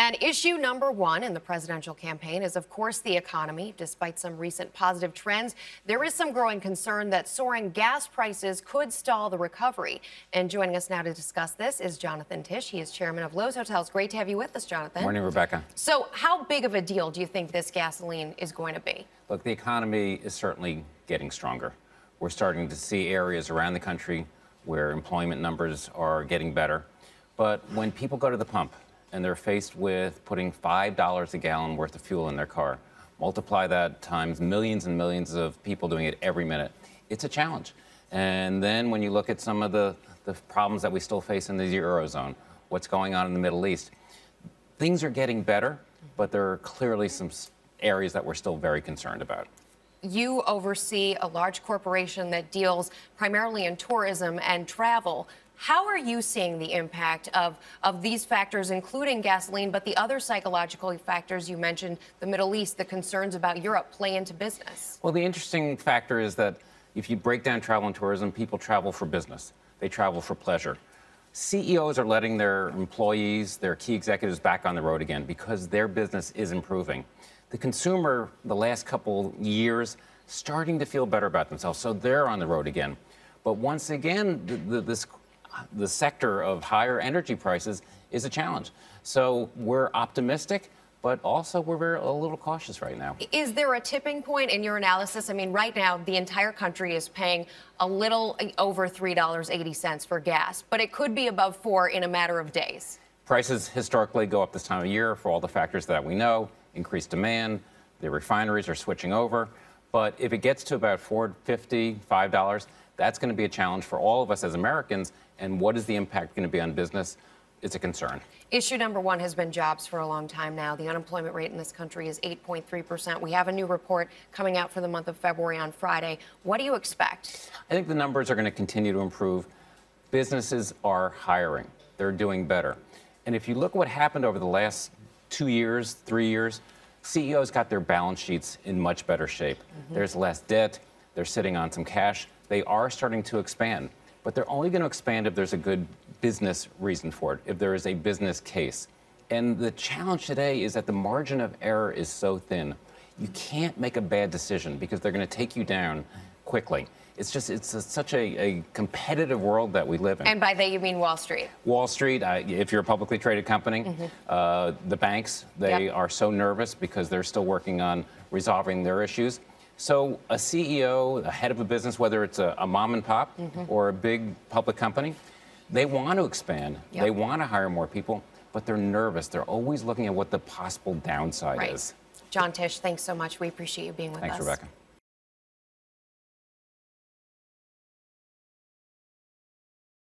And issue number one in the presidential campaign is, of course, the economy. Despite some recent positive trends, there is some growing concern that soaring gas prices could stall the recovery. And joining us now to discuss this is Jonathan Tisch. He is chairman of Loews Hotels. Great to have you with us, Jonathan. Morning, Rebecca. So how big of a deal do you think this gasoline is going to be? Look, the economy is certainly getting stronger. We're starting to see areas around the country where employment numbers are getting better. But when people go to the pump and they're faced with putting $5 a gallon worth of fuel in their car, multiply that times millions and millions of people doing it every minute, it's a challenge. And then when you look at some of the problems that we still face in the Eurozone, what's going on in the Middle East, things are getting better, but there are clearly some areas that we're still very concerned about. You oversee a large corporation that deals primarily in tourism and travel. How are you seeing the impact of these factors, including gasoline, but the other psychological factors you mentioned, the Middle East, the concerns about Europe, play into business? Well, the interesting factor is that if you break down travel and tourism, people travel for business. They travel for pleasure. CEOs are letting their employees, their key executives back on the road again because their business is improving. The consumer, the last couple years, starting to feel better about themselves, so they're on the road again. But once again, the sector of higher energy prices is a challenge. So we're optimistic, but also we're a little cautious right now. Is there a tipping point in your analysis? I mean, right now, the entire country is paying a little over $3.80 for gas, but it could be above $4 in a matter of days. Prices historically go up this time of year for all the factors that we know, increased demand, the refineries are switching over. But if it gets to about $4.50, $5, that's going to be a challenge for all of us as Americans. And what is the impact going to be on business? It's a concern. Issue number one has been jobs for a long time now. The unemployment rate in this country is 8.3%. We have a new report coming out for the month of February on Friday. What do you expect? I think the numbers are going to continue to improve. Businesses are hiring. They're doing better. And if you look what happened over the last 2 years, 3 years, CEOs got their balance sheets in much better shape. There's less debt. They're sitting on some cash. They are starting to expand. But they're only going to expand if there's a good business reason for it, if there is a business case. And the challenge today is that the margin of error is so thin. You can't make a bad decision because they're going to take you down quickly. It's such a competitive world that we live in. And by they, you mean Wall Street? Wall Street, if you're a publicly traded company, the banks, they are so nervous because they're still working on resolving their issues. So a CEO, a head of a business, whether it's a mom and pop or a big public company, they want to expand. They want to hire more people, but they're nervous. They're always looking at what the possible downside is. John Tisch, thanks so much. We appreciate you being with us. Thanks, Rebecca.